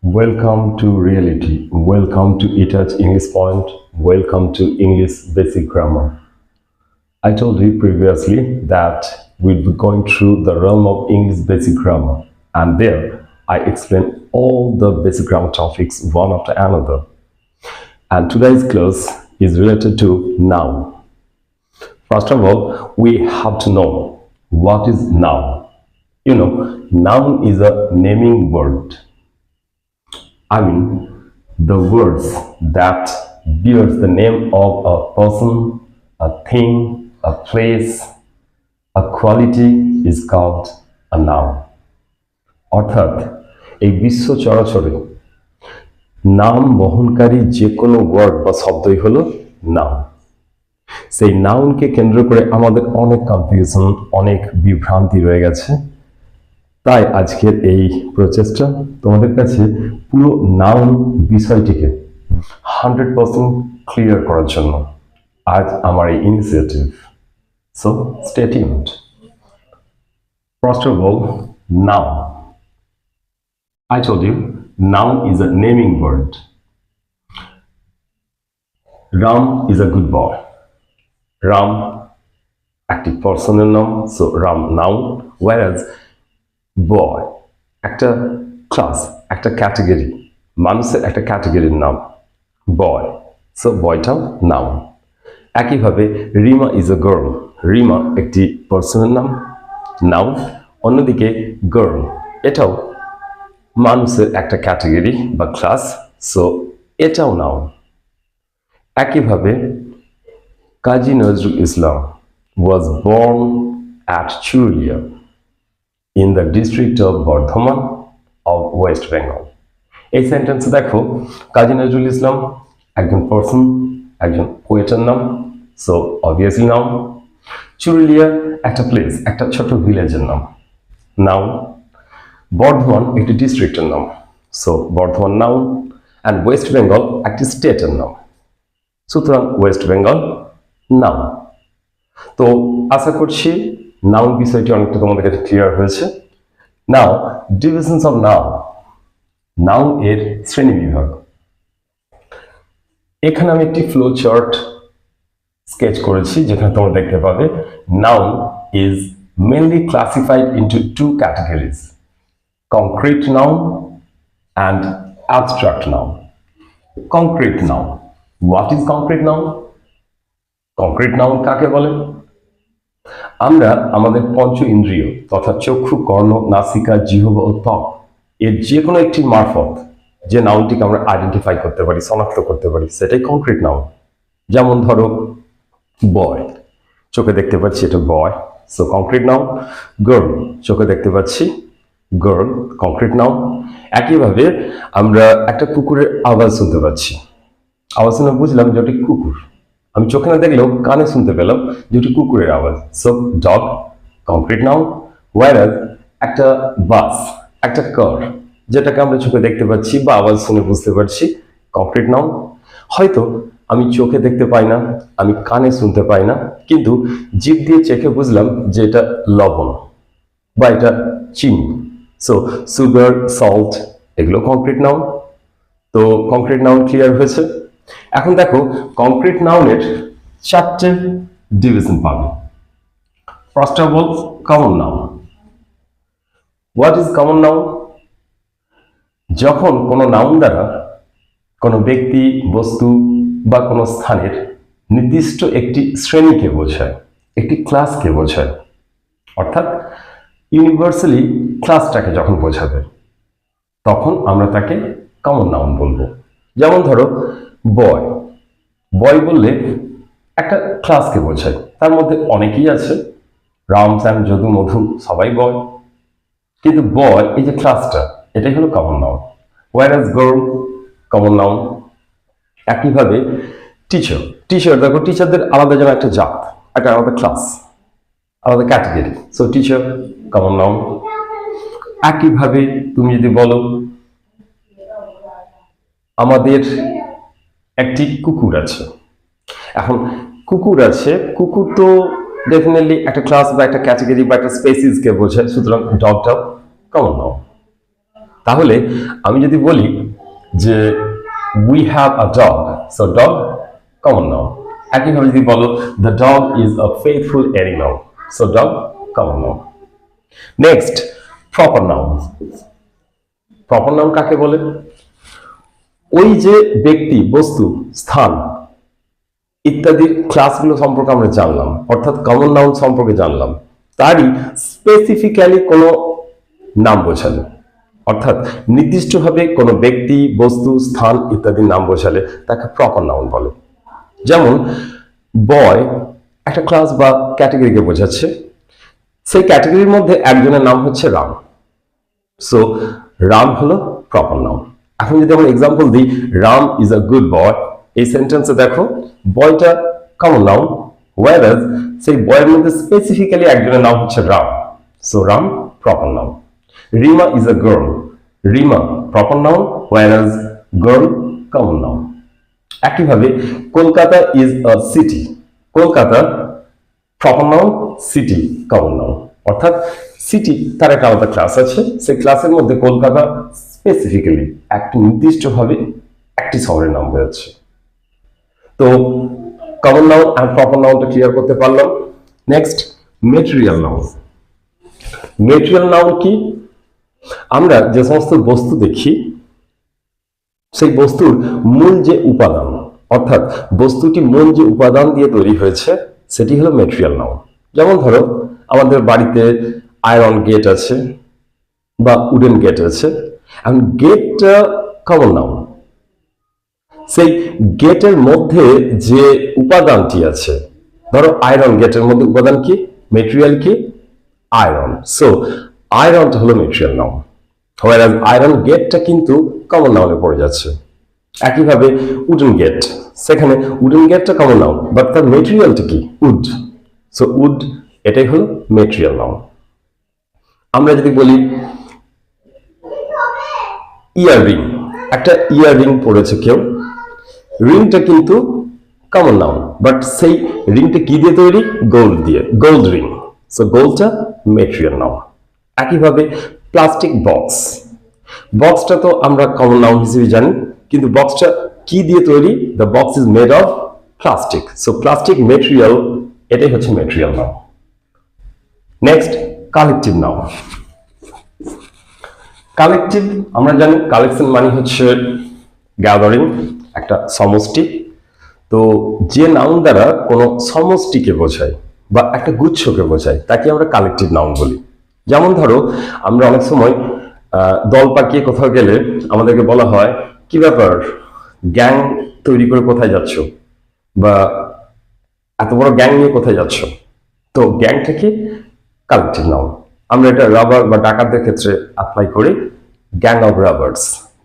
Welcome to reality. Welcome to eTouch English Point. Welcome to English Basic Grammar. I told you previously that we'll be going through the realm of English Basic Grammar, and there I explain all the basic grammar topics one after another. And today's class is related to noun. First of all, we have to know what is noun. Noun is a naming word. I mean, the words that bears the name of a person, a thing, a place, a quality is called a noun. অর্থাৎ এই বিশ্ব চরাচরে নাম বহনকারী যে কোনো word বা শব্দই হলো নাউন। সেই নাউনকে কেন্দ্র করে আমাদের অনেক কনফিউশন, অনেক বিভ্রান্তি রয়ে গেছে। তাই আজকের এই প্রচেষ্টা তোমাদের কাছে পুরো নাউন বিষয়টিকে 100% ক্লিয়ার করার জন্য আজ আমার এই initiative. So stay tuned. First of all, noun. I told you, noun is a naming word. Ram is a good boy. Ram, active personal noun, so Ram noun, whereas boy, একটা class, একটা category, মানুষের একটা ক্যাটাগরির নাম বয়, so বয়টাও noun. একইভাবে Rima is a girl, Rima একটি পার্সনের নাম, নাউন। অন্যদিকে গার্ল এটাও মানুষের একটা ক্যাটাগরি বা ক্লাস, সো এটাও নাউন। একইভাবে Kazi Nazrul Islam was born at Churulia in the district of Bardhaman of West Bengal. এই সেন্টেন্সে দেখো কাজী নজরুল ইসলাম একজন পার্সন, একজন পোয়েটের নাম, সো অবভিয়াসলি নাউন। চুরুলিয়া একটা প্লেস, একটা ছোট ভিলেজের নাম, নাউন। বর্ধমান একটি ডিস্ট্রিক্টের নাম, so Bardhaman noun. And West Bengal একটি স্টেটের নাম, সুতরাং ওয়েস্ট বেঙ্গল নাউন। তো আশা করছি নাউন বিষয়টি অনেকটা তোমাদের কাছে ক্লিয়ার হয়েছে। নাও ডিভিশনস অফ নাউন, নাউন এর শ্রেণী বিভাগ। এখানে আমি একটি ফ্লো চার্ট স্কেচ করেছি, যেখানে তোমরা দেখতে পাবে noun is mainly classified into two categories, concrete noun and abstract noun. Concrete noun, what is concrete noun? Concrete noun কাকে বলে? আমরা আমাদের পঞ্চ ইন্দ্রিয় তথা চক্ষু, কর্ণ, নাসিকা, জিহ্বা ও ত্বক এর যে কোনো একটি মারফত যে নাউনটিকে আমরা আইডেন্টিফাই করতে পারি, শনাক্ত করতে পারি, সেটাই কংক্রিট নাউন। যেমন ধরো বয়, চোখে দেখতে পাচ্ছি এটা বয়, সো কংক্রিট নাউন। গার্ল, চোখে দেখতে পাচ্ছি গার্ল, কংক্রিট নাউন। একইভাবে আমরা একটা কুকুরের আওয়াজ শুনতে পাচ্ছি, আওয়াজ শুনে বুঝলাম যে ওটি কুকুর। আমি চোখে না দেখলেও কানে শুনতে পেলাম যেটি কুকুরের আওয়াজ, সো ডগ, কংক্রিট নাউন। ওয়ারাজ একটা বাস, একটা কার, যেটাকে আমরা চোখে দেখতে পাচ্ছি বা আওয়াজ শুনে বুঝতে পারছি, কংক্রিট নাউন। হয়তো আমি চোখে দেখতে পাই না, আমি কানে শুনতে পাই না, কিন্তু জিভ দিয়ে চেখে বুঝলাম যে এটা লবণ বা এটা চিনি, সো সুগার, সল্ট, এগুলো কংক্রিট নাউন। তো কংক্রিট নাউন ক্লিয়ার হয়েছে। এখন দেখো কংক্রিট নাউনের চারটে ডিভিশন পাবে। First of all common noun. What is common noun? যখন কোনো নাউন দ্বারা কোনো ব্যক্তি, বস্তু বা কোনো স্থানের নির্দিষ্ট একটি শ্রেণীকে বোঝায়, একটি ক্লাসকে বোঝায়, অর্থাৎ ইউনিভার্সালি ক্লাসটাকে যখন বোঝাবে, তখন আমরা তাকে কমন নাউন বলবো। যেমন ধরো বয়, বয় বললে একটা ক্লাসকে বোঝায়, তার মধ্যে অনেকেই আছে, রাম, শ্যাম, যদু, মধু, সবাই বয়, কিন্তু বয় এই যে ক্লাসটা, এটাই হলো common noun. Whereas girl, common noun. একইভাবে টিচার, টিচার দেখো টিচারদের আলাদা যেন একটা জাত, একটা আলাদা ক্লাস, আলাদা category, so teacher, common noun. একইভাবে তুমি যদি বলো আমাদের একটি কুকুর আছে, এখন কুকুর আছে, কুকুর তো ডেফিনেটলি একটা ক্লাস বা একটা ক্যাটাগরি বা একটা স্পেসিসকে বোঝায়, সুতরাং ডগটাও কমন নাউন। তাহলে আমি যদি বলি যে we have a dog, so dog common noun. একইভাবে যদি বলো the dog is a faithful animal, so dog common noun. Next proper noun. Proper noun কাকে বলে? ওই যে ব্যক্তি, বস্তু, স্থান ইত্যাদির ক্লাসগুলো সম্পর্কে আমরা জানলাম, অর্থাৎ কমন নাউন সম্পর্কে জানলাম, তারই স্পেসিফিক্যালি কোনো নাম বোঝালে, অর্থাৎ নির্দিষ্টভাবে কোনো ব্যক্তি, বস্তু, স্থান ইত্যাদির নাম বোঝালে তাকে প্রপার নাউন বলে। যেমন বয় একটা ক্লাস বা ক্যাটাগরিকে বোঝাচ্ছে, সেই ক্যাটাগরির মধ্যে একজনের নাম হচ্ছে রাম, সো রাম হলো প্রপার নাউন। এখন যদি আমরা এক্সাম্পল দিই, Ram is a good boy, এই সেন্টেন্সে দেখো বয়টা কমন নাউন, ওয়ারাজ সেই বয়ের মধ্যে স্পেসিফিক্যালি একজনের নাম হচ্ছে Ram, so Ram proper noun. Rima is a girl, Rima proper noun, whereas girl common noun. একইভাবে Kolkata is a city, Kolkata proper noun, city common noun. অর্থাৎ সিটি তার একটা আলাদা ক্লাস আছে, সেই ক্লাসের মধ্যে কলকাতা স্পেসিফিক্যালি একটি নির্দিষ্টভাবে একটি শহরের নাম বোঝাচ্ছে। তো কমন নাউন আর প্রপার নাউনটা ক্লিয়ার করতে পারলাম। Next material noun. Material noun কি? আমরা যে সমস্ত বস্তু দেখি সেই বস্তুর মূল যে উপাদান, অর্থাৎ বস্তুটি মূল যে উপাদান দিয়ে তৈরি হয়েছে সেটি হলো মেটেরিয়াল নাউন। যেমন ধরো আমাদের বাড়িতে আয়রন গেট আছে বা উডেন গেট আছে, এখন গেটটা কমন নাউন, সেই গেটের মধ্যে যে উপাদানটি আছে, ধরো আয়রন গেটের মধ্যে উপাদান কি, মেটেরিয়াল কি, আয়রন, সো আয়রনটা হলো মেটেরিয়াল নাউন, whereas আয়রন গেটটা কিন্তু কমন নাউনে পড়ে যাচ্ছে। একইভাবে উডেন গেট, সেখানে উডেন গেটটা কমন নাউন, বাট তার মেটেরিয়ালটা কি, উড, সো উড এটাই হলো মেটেরিয়াল নাউন। আমরা যদি বলি ইয়াররিং, একটা ইয়াররিং পড়েছে কেউ, রিংটা কিন্তু কমন নাউন, বাট সেই রিংটা কি দিয়ে তৈরি, গোল্ড দিয়ে, গোল্ড রিং, সো গোল্ডটা মেটেরিয়াল নাউন। একইভাবে প্লাস্টিক বক্স, বক্সটা তো আমরা কমন নাউন হিসেবে জানি, কিন্তু বক্সটা কি দিয়ে তৈরি, the box is made of plastic, so plastic material, এটাই হচ্ছে material noun. Next collective noun. Collective আমরা জানি কালেকশন মানে হচ্ছে গ্যাদারিং, একটা সমষ্টি। তো যে নাউন দ্বারা কোনো সমষ্টিকে বোঝায় বা একটা গুচ্ছকে বোঝায় তাকে আমরা কালেকটিভ নাউন বলি। যেমন ধরো আমরা অনেক সময় দল পাকিয়ে কোথাও গেলে আমাদেরকে বলা হয় কি ব্যাপার, গ্যাং তৈরি করে কোথায় যাচ্ছ, বা এত বড় গ্যাং নিয়ে কোথায় যাচ্ছ। তো গ্যাংটা কি, কালেকটিভ নাউন। আমরা এটা রাবার বা ডাকাতদের ক্ষেত্রে অ্যাপ্লাই করি, গ্যাং অফ রাবার্স,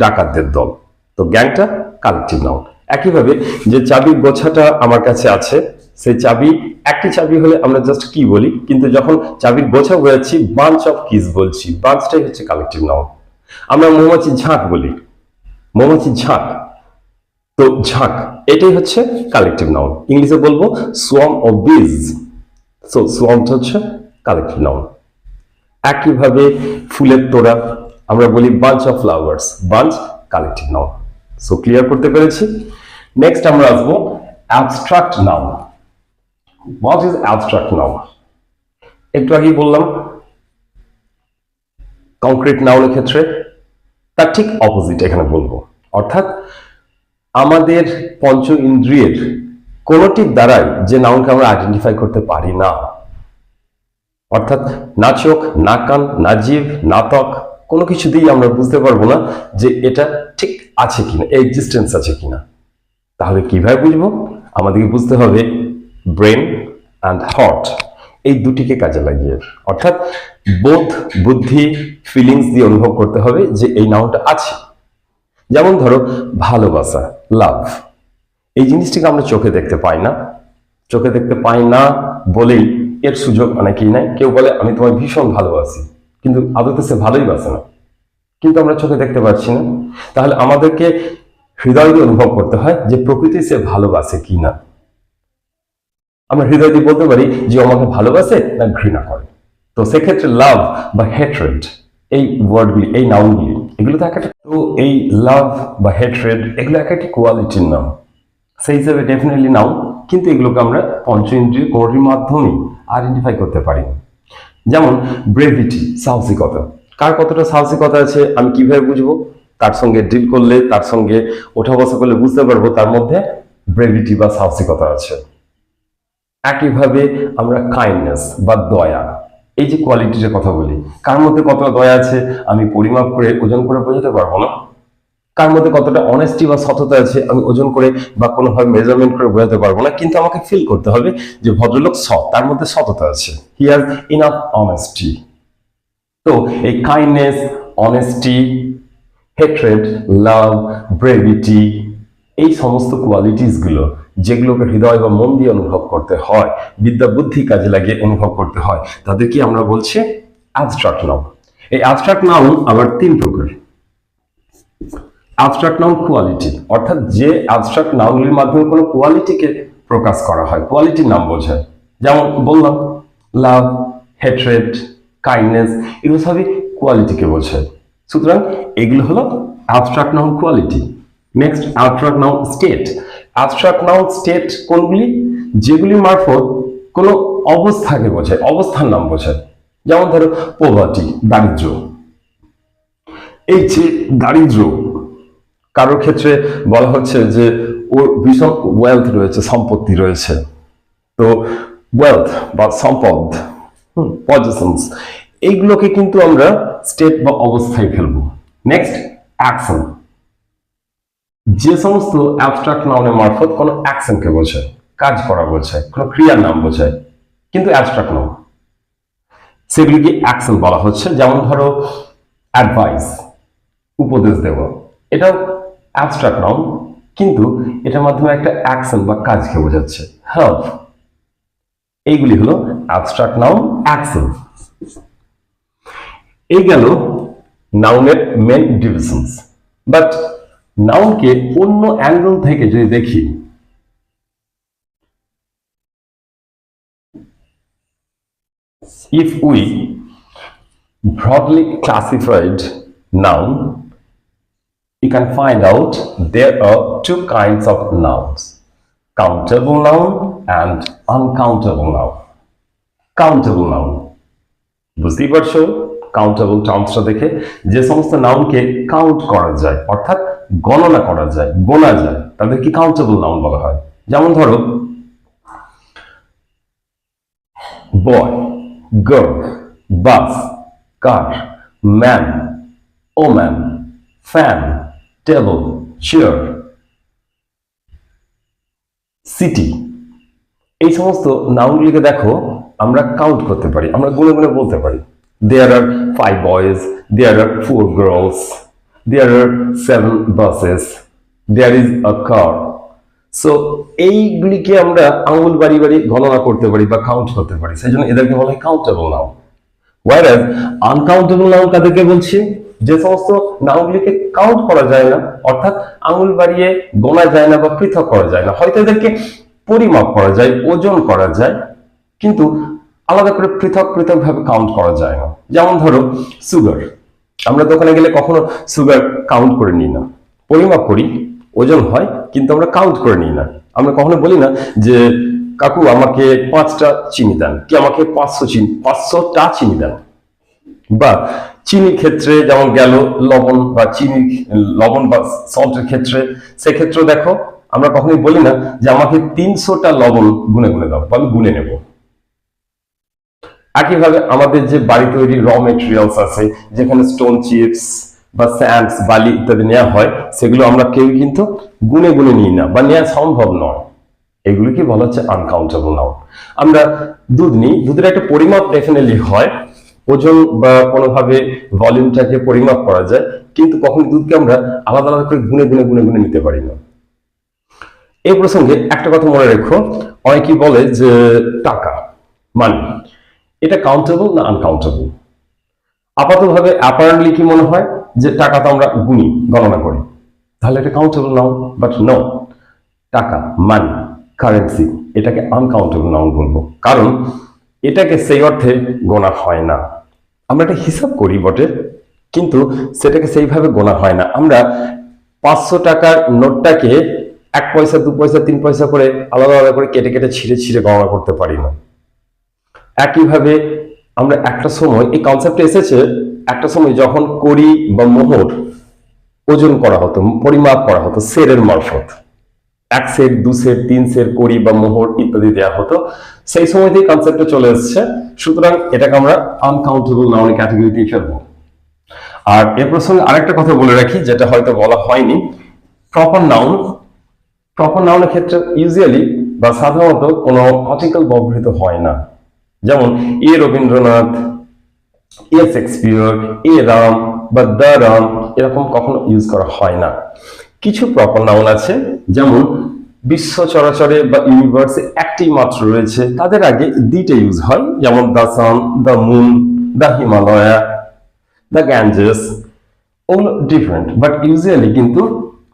ডাকাতদের দল, তো গ্যাংটা কালেকটিভ নাউন। একইভাবে যে চাবির গোছাটা আমার কাছে আছে, সেই চাবি একটি চাবি হলে আমরা জাস্ট কি বলি, কিন্তু যখন চাবির গোছা বোঝাচ্ছি বাঞ্চ অফ কিস বলছি, বাঞ্চটাই হচ্ছে কালেকটিভ নাউন। আমরা মৌমাছির ঝাঁক বলি, মৌমাছির ঝাঁক, তো ঝাঁক এটাই হচ্ছে কালেকটিভ নাউন। ইংলিশে বলবো সোয়ার্ম অফ বিজ, সো সোয়ার্মটা হচ্ছে কালেকটিভ নাউন। একইভাবে ফুলের তোড়া আমরা বলি bunch of flowers, bunch collective noun. So clear করতে পেরেছি। নেক্সট আমরা আসবো abstract noun. What is abstract noun? একটু আগেই বললাম কংক্রিট নাউনের ক্ষেত্রে, তার ঠিক অপোজিট এখানে বলবো, অর্থাৎ আমাদের পঞ্চ ইন্দ্রিয়ের কোনটির দ্বারাই যে নাউনকে আমরা আইডেন্টিফাই করতে পারি না, অর্থাৎ না চোখ, না কান, না জিভ, না ত্বক, কোনো কিছু দিয়েই আমরা বুঝতে পারবো না যে এটা ঠিক আছে কিনা, এক্সিস্টেন্স আছে কিনা। তাহলে কিভাবে বুঝবো? আমাদেরকে বুঝতে হবে ব্রেন অ্যান্ড হার্ট, এই দুটিকে কাজে লাগিয়ে, অর্থাৎ বোধ, বুদ্ধি, ফিলিংস দিয়ে অনুভব করতে হবে যে এই নাউনটা আছে। যেমন ধরো ভালোবাসা, লাভ, এই জিনিসটিকে আমরা চোখে দেখতে পাই না, চোখে দেখতে পাই না বলেই এর সুযোগ অনেকেই নাই। কেউ বলে আমি তোমায় ভীষণ ভালোবাসি, কিন্তু আদতে সে ভালোই বাসে না, কিন্তু আমরা চোখে দেখতে পাচ্ছি না। তাহলে আমাদেরকে হৃদয় দিয়ে অনুভব করতে হয় যে প্রকৃতি সে ভালোবাসে কি না। আমরা হৃদয় দিয়ে বলতে পারি যে আমাকে ভালোবাসে না ঘৃণা করে। তো সেক্ষেত্রে লাভ বা হেট্রেড, এই ওয়ার্ডগুলি, এই নাউনগুলি এগুলো তো একটা, তো এই লাভ বা হেট্রেড এগুলো একটা কোয়ালিটির নাম, সেই হিসাবে ডেফিনেটলি নাও, কিন্তু এগুলোকে আমরা পঞ্চ ইন্দ্রিয় কোনটির মাধ্যমে আইডেন্টিফাই করতে পারি। যেমন ব্রেভিটি, সাহসিকতা। কার কতটা সাহসিকতা আছে আমি কিভাবে বুঝবো? তার সঙ্গে ডিল করলে, তার সঙ্গে ওঠা বসা করলে বুঝতে পারবো তার মধ্যে ব্রেভিটি বা সাহসিকতা আছে। একইভাবে আমরা কাইন্ডনেস বা দয়া, এই যে কোয়ালিটির কথা বলি, কার মধ্যে কতটা দয়া আছে আমি পরিমাপ করে ওজন করে বোঝাতে পারবো না। কার মধ্যে কতটা অনেস্টি বা সততা আছে আমি ওজন করে বা কোনোভাবে মেজারমেন্ট করে বোঝাতে পারবো না, কিন্তু আমাকে ফিল করতে হবে যে ভদ্রলোক সৎ, তার মধ্যে সততা আছে, হি হ্যাজ ইনাফ অনেস্টি। তো এই কাইন্ডনেস, অনেস্টি, হেট্রেড, লাভ, ব্রেভিটি, এই সমস্ত কোয়ালিটিস গুলো যেগুলোকে হৃদয় বা মন দিয়ে অনুভব করতে হয়, বিদ্যা বুদ্ধি কাজে লাগিয়ে অনুভব করতে হয়, তাদেরকে আমরা বলছি অ্যাবস্ট্রাক্ট নাউন। এই অ্যাবস্ট্রাক্ট নাউন আবার তিন প্রকার। অ্যাবস্ট্রাক্ট নাউন কোয়ালিটি, অর্থাৎ যে অ্যাবস্ট্রাক্ট নাউনগুলির মাধ্যমে কোনো কোয়ালিটিকে প্রকাশ করা হয়, কোয়ালিটির নাম বোঝায়। যেমন বললাম লাভ, হেট্রেড, কাইন্ডনেস, এগুলো সবই কোয়ালিটিকে বোঝায়। সুতরাং এগুলো হলো abstract noun quality. Next abstract noun state. Abstract noun state কোনগুলি? যেগুলির মারফত কোনো অবস্থাকে বোঝায়, অবস্থার নাম বোঝায়। যেমন ধরো পোভার্টি, দারিদ্র্য। এই যে দারিদ্র্য, কারোর ক্ষেত্রে বলা হচ্ছে যে ওর ভীষণ ওয়েলথ রয়েছে, সম্পত্তি রয়েছে, তো ওয়েলথ বা সম্পদ, পজিশনস, এইগুলোকে কিন্তু আমরা স্টেট বা অবস্থায় ফেলবো। Next action. যে সমস্ত অ্যাবস্ট্রাক্ট নাউনের মারফত কোনো অ্যাকশনকে বোঝায়, কাজ করা বোঝায়, কোনো ক্রিয়ার নাম বোঝায়, কিন্তু অ্যাবস্ট্রাক্ট নাউন, সেগুলিকে অ্যাকশন বলা হচ্ছে। যেমন ধরো অ্যাডভাইস, উপদেশ দেওয়া, এটাও অ্যাবস্ট্রাক্ট নাউন, কিন্তু এটার মাধ্যমে একটা অ্যাকশন বা কাজকে বোঝাচ্ছে। হেল্প, এইগুলি হলো অ্যাবস্ট্রাক্ট নাউন, অ্যাকশন। এই গেল নাউনের মেন ডিভিশনস। বাট নাউনকে অন্য অ্যাঙ্গেল থেকে যদি দেখি, if we broadly classified noun, you can find out there are two kinds of nouns: countable noun and uncountable noun. Countable noun, বুঝতেই পারছো কাউন্টেবল টার্মসটা দেখে, যে সমস্ত নাউনকে কাউন্ট করা যায়, অর্থাৎ গণনা করা যায়, গোনা যায়, তাদেরকে কাউন্টেবল নাউন বলা হয়। যেমন ধরো boy, girl, bus, car, man, woman, fan, table, chair, city, এই সমস্ত নাউনগুলিকে দেখো আমরা কাউন্ট করতে পারি, আমরা গুনে গুনে বলতে পারি। There are 5 boys, there are 4 girls, there are 7 buses, there is a car. So এইগুলিকে আমরা আঙুল বাড়ি বাড়ি গণনা করতে পারি বা কাউন্ট করতে পারি, সেই জন্য এদেরকে বলা হয় countable noun. whereas uncountable noun কাদেরকে বলছি? যে সমস্ত নাউনগুলিকে কাউন্ট করা যায় না, অর্থাৎ আঙুল বাড়িয়ে গোনা যায় না বা পৃথক করা যায় না, হয়তো এদেরকে পরিমাপ করা যায়, ওজন করা যায়, কিন্তু আলাদা করে পৃথক পৃথক ভাবে কাউন্ট করা যায় না। যেমন ধরো সুগার, আমরা দোকানে গেলে কখনো সুগার কাউন্ট করে নিই না, পরিমাপ করি, ওজন হয়, কিন্তু আমরা কাউন্ট করে নিই না। আমরা কখনো বলি না যে কাকু আমাকে 5টা চিনি দেন, কি আমাকে 500টা চিনি দেন। বা চিনির ক্ষেত্রে যেমন গেল লবণ বা চিনি, লবণ বা সল্টের ক্ষেত্রে, সেক্ষেত্রে দেখো আমরা কখনোই বলি না যে আমাকে 300টা লবণ গুনে গুনে দাও, আমি গুনে নেব। একইভাবে আমাদের যে বাড়ি তৈরি র মেটেরিয়ালস আছে, যেখানে স্টোন চিপস বা স্যান্ডস, বালি ইত্যাদি নেওয়া হয়, সেগুলো আমরা কেউ কিন্তু গুনে গুনে নিই না বা নেওয়া সম্ভব নয়। এগুলিকে বলা হচ্ছে আনকাউন্টেবল নাউন। আমরা দুধ নিই, দুধের একটা পরিমাপ ডেফিনেটলি হয়, ওজন বা কোনোভাবে ভলিউমটাকে পরিমাপ করা যায়, কিন্তু কখনো দুধকে আমরা আলাদা আলাদা করে গুনে গুনে গুনে গুনে নিতে পারি না। এই প্রসঙ্গে একটা কথা মনে রেখো, অনেকেই বলে যে টাকা, মানি, এটা কাউন্টেবল না আনকাউন্টেবল? আপাতভাবে অ্যাপারেন্টলি কি মনে হয় যে টাকা তো আমরা গুনি, গণনা করি, তাহলে এটা কাউন্টেবল নাউন। বাট নো, টাকা, মানি, কারেন্সি, এটাকে আনকাউন্টেবল নাউন বলবো, কারণ এটাকে সেই অর্থে গোনা হয় না। আমরা এটা হিসাব করি বটে, কিন্তু সেটাকে সেইভাবে গোনা হয় না। আমরা 500 টাকার নোটটাকে 1 পয়সা 2 পয়সা 3 পয়সা করে আলাদা আলাদা করে কেটে কেটে ছিঁড়ে ছিঁড়ে গণনা করতে পারি না। একইভাবে আমরা একটা সময় এই কনসেপ্টে এসেছে একটা সময় যখন কড়ি বা মোহর ওজন করা হতো, পরিমাপ করা হতো সেরের মারফত, 1 সের 2 সের 3 সের কড়ি বা মোহর ইত্যাদি দেওয়া হতো, সেই সময় থেকে কনসেপ্টে চলে এসেছে। সুতরাং এটাকে আমরা আনকাউন্টেবল নাউন ক্যাটাগরিতেই ফেলবো। আর এ প্রসঙ্গে আরেকটা কথা বলে রাখি, যেটা হয়তো বলা হয়নি, প্রপার নাউনের ক্ষেত্রে ইউজুয়ালি বা সাধারণত কোনো আর্টিকেল ব্যবহৃত হয় না। যেমন এ রবীন্দ্রনাথ, এ শেক্সপিয়ার, এ রাম বা দ্য রাম এরকম কখনো ইউজ করা হয় না। কিছু প্রপার নাউন আছে, যেমন বিশ্ব চরাচরে বা ইউনিভার্সে একটি মাত্র রয়েছে, তাদের আগে দুইটা ইউজ হয়, যেমন the sun, the moon, the Himalaya, the Ganges, ওগুলো ডিফারেন্ট, বাট ইউজুয়ালি কিন্তু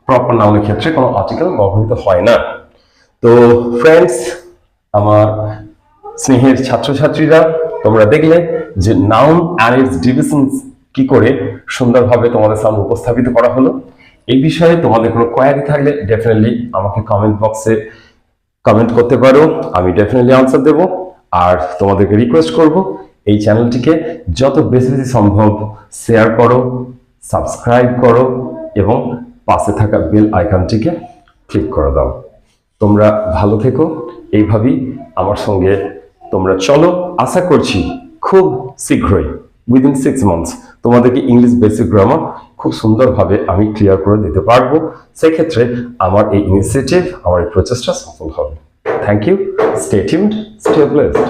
প্রপার নাউনের ক্ষেত্রে কোনো আর্টিকেল ব্যবহৃত হয় না। তো ফ্রেন্ডস, আমার স্নেহের ছাত্রছাত্রীরা, তোমরা দেখলে যে নাউন অ্যান্ড ইটস ডিভিশনস কি করে সুন্দরভাবে তোমাদের সামনে উপস্থাপিত করা হলো। এই বিষয়ে তোমাদের কোনো কোয়ারি থাকলে ডেফিনেটলি আমাকে কমেন্ট বক্সে কমেন্ট করতে পারো, আমি ডেফিনেটলি আনসার দেব। আর তোমাদেরকে রিকোয়েস্ট করব, এই চ্যানেলটিকে যত বেশি বেশি সম্ভব শেয়ার করো, সাবস্ক্রাইব করো এবং পাশে থাকা বেল আইকনটিকে ক্লিক করে দাও। তোমরা ভালো থেকো, এইভাবেই আমার সঙ্গে তোমরা চলো। আশা করছি খুব শীঘ্রই উইদিন 6 মান্থস তোমাদেরকে ইংলিশ বেসিক গ্রামার খুব সুন্দরভাবে আমি ক্লিয়ার করে দিতে পারবো। সেক্ষেত্রে আমার এই ইনিশিয়েটিভ, আমার এই প্রচেষ্টা সফল হবে। Thank you, stay tuned, stay blessed.